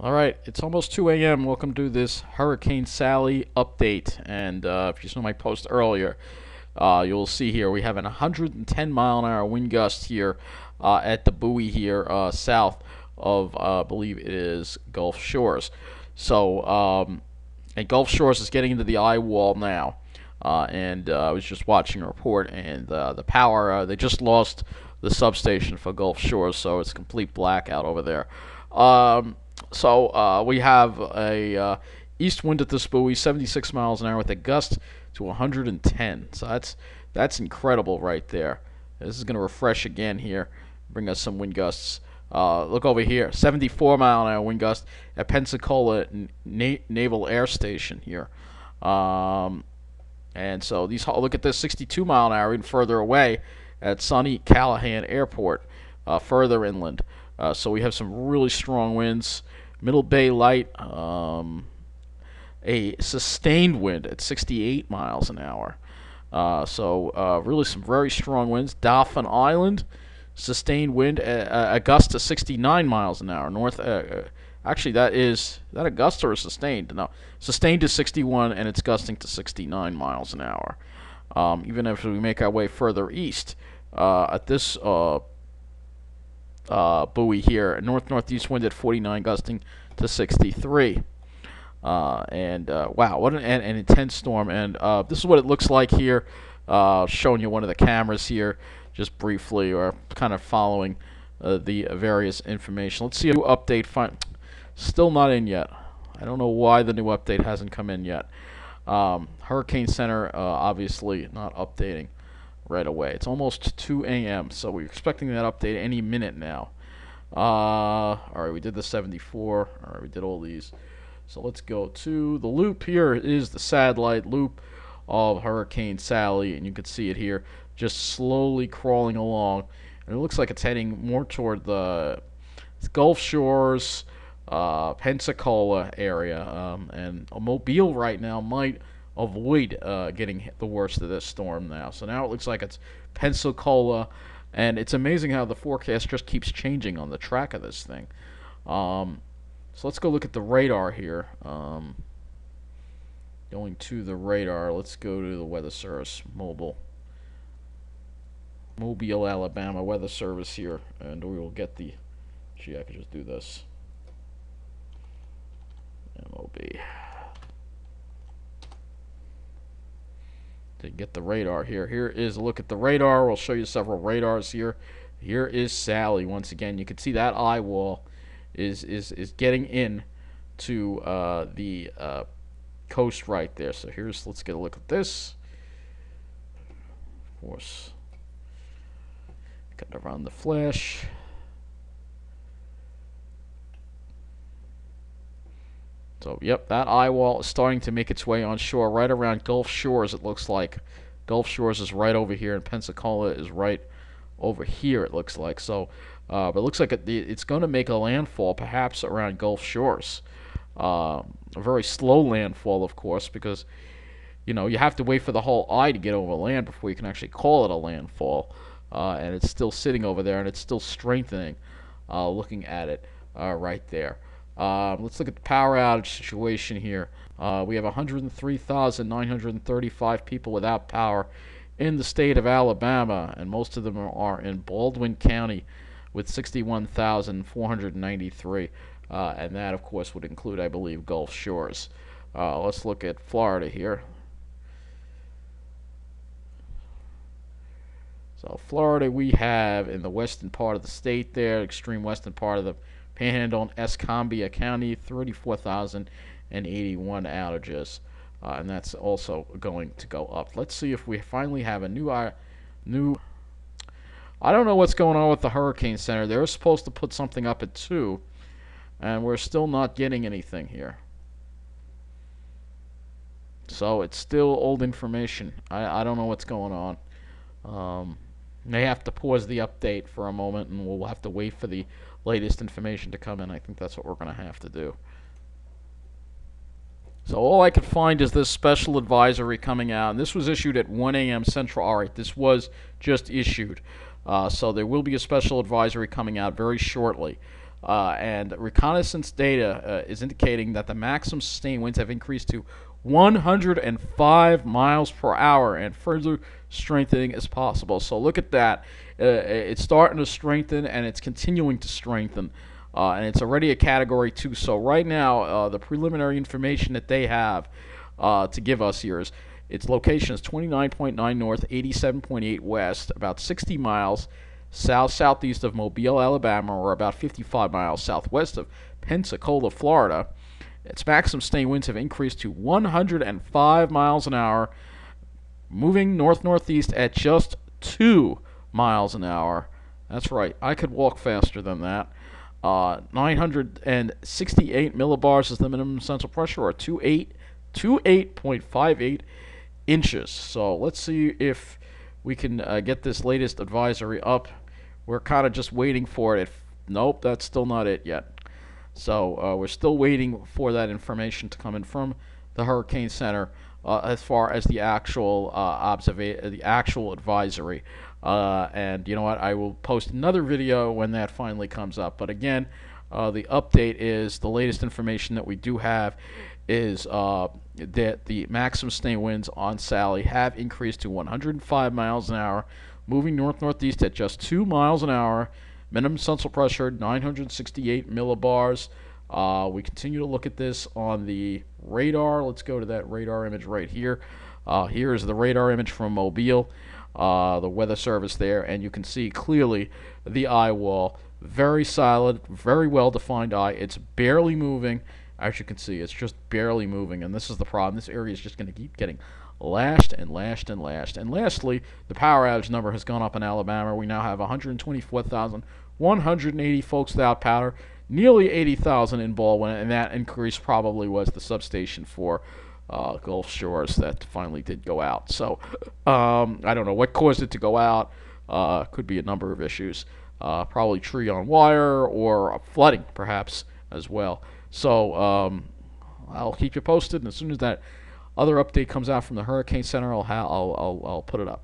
All right, it's almost 2 a.m. Welcome to this Hurricane Sally update. And if you saw my post earlier, you'll see here we have an 110-mile-an-hour wind gust here at the buoy here south of, I believe it is Gulf Shores. And Gulf Shores is getting into the eye wall now. And I was just watching a report, and the power, they just lost the substation for Gulf Shores, so it's complete blackout over there. We have a east wind at this buoy, 76 miles an hour with a gust to 110. So that's incredible right there. This is going to refresh again here, bring us some wind gusts. Look over here, 74-mile-an-hour wind gust at Pensacola Naval Air Station here. And so look at this, 62-mile-an-hour even further away at Sonny Callahan Airport, further inland. So we have some really strong winds. Middle Bay light, a sustained wind at 68 miles an hour. Really some very strong winds. Dauphin Island, sustained wind, a gust to 69 miles an hour. Actually, is that a gust or a sustained? No, sustained to 61, and it's gusting to 69 miles an hour. Even if we make our way further east, at this buoy here, north-northeast wind at 49, gusting to 63. Wow, what an intense storm. And this is what it looks like here, showing you one of the cameras here, just briefly, or kind of following the various information. Let's see a new update. Still not in yet. I don't know why the new update hasn't come in yet. Hurricane Center, obviously not updating right away. It's almost 2 a.m., so we're expecting that update any minute now. Alright, we did the 74. Alright, we did all these. So let's go to the loop. Here is the satellite loop of Hurricane Sally, and you can see it here just slowly crawling along. And it looks like it's heading more toward the Gulf Shores, Pensacola area, and Mobile right now might avoid getting the worst of this storm now. So now it looks like it's Pensacola, and it's amazing how the forecast just keeps changing on the track of this thing. So let's go look at the radar here. Going to the radar, let's go to the Weather Service Mobile, Alabama Weather Service here, and we will get the, I could just do this. MOB. To get the radar here. Here is a look at the radar. We'll show you several radars here. Here is Sally. Once again, you can see that eye wall is getting in to the coast right there. So let's get a look at this. Of course, got to run the flash. So, yep, that eye wall is starting to make its way on shore right around Gulf Shores, it looks like. Gulf Shores is right over here, and Pensacola is right over here, it looks like. So, but it looks like it's going to make a landfall perhaps around Gulf Shores. A very slow landfall, of course, because, you have to wait for the whole eye to get over land before you can actually call it a landfall. And it's still sitting over there, and it's still strengthening, looking at it right there. Let's look at the power outage situation here. We have 103,935 people without power in the state of Alabama, and most of them are in Baldwin County with 61,493. And that, of course, would include, I believe, Gulf Shores. Let's look at Florida here. So Florida, we have in the western part of the state there, extreme western part of the Panhandle in Escambia County, 34,081 outages, and that's also going to go up. Let's see if we finally have a new. I don't know what's going on with the Hurricane Center. They were supposed to put something up at 2, and we're still not getting anything here. So it's still old information. I don't know what's going on. May have to pause the update for a moment, and we'll have to wait for the latest information to come in. I think that's what we're going to have to do. So all I could find is this special advisory coming out, and this was issued at 1 a.m. Central. All right, this was just issued. So there will be a special advisory coming out very shortly. And reconnaissance data is indicating that the maximum sustained winds have increased to 105 miles per hour, and further strengthening is possible. So look at that. It's starting to strengthen, and it's continuing to strengthen. And it's already a Category 2. So right now, the preliminary information that they have to give us here is its location is 29.9 north, 87.8 west, about 60 miles south-southeast of Mobile, Alabama, or about 55 miles southwest of Pensacola, Florida. Its maximum sustained winds have increased to 105 miles an hour, moving north-northeast at just 2 miles an hour. That's right, I could walk faster than that. 968 millibars is the minimum central pressure, or 28.58 inches. So let's see if we can get this latest advisory up. We're kind of just waiting for it. Nope, that's still not it yet. So we're still waiting for that information to come in from the Hurricane Center as far as the actual the actual advisory. And you know what? I will post another video when that finally comes up. But again, the update is the latest information that we do have is that the maximum sustained winds on Sally have increased to 105 miles an hour, moving north-northeast at just 2 miles an hour. Minimum central pressure 968 millibars. We continue to look at this on the radar. Let's go to that radar image right here. Here is the radar image from Mobile, the weather service there, and you can see clearly the eye wall. Very solid, very well-defined eye. It's barely moving. As you can see, it's just barely moving, and this is the problem. This area is just going to keep getting lashed and lashed and lashed. And lastly, the power outage number has gone up in Alabama. We now have 124,180 folks without power, nearly 80,000 in Baldwin, and that increase probably was the substation for Gulf Shores that finally did go out. So I don't know what caused it to go out. Could be a number of issues. Probably tree on wire or flooding, perhaps, as well. So I'll keep you posted, and as soon as that other update comes out from the Hurricane Center, I'll put it up.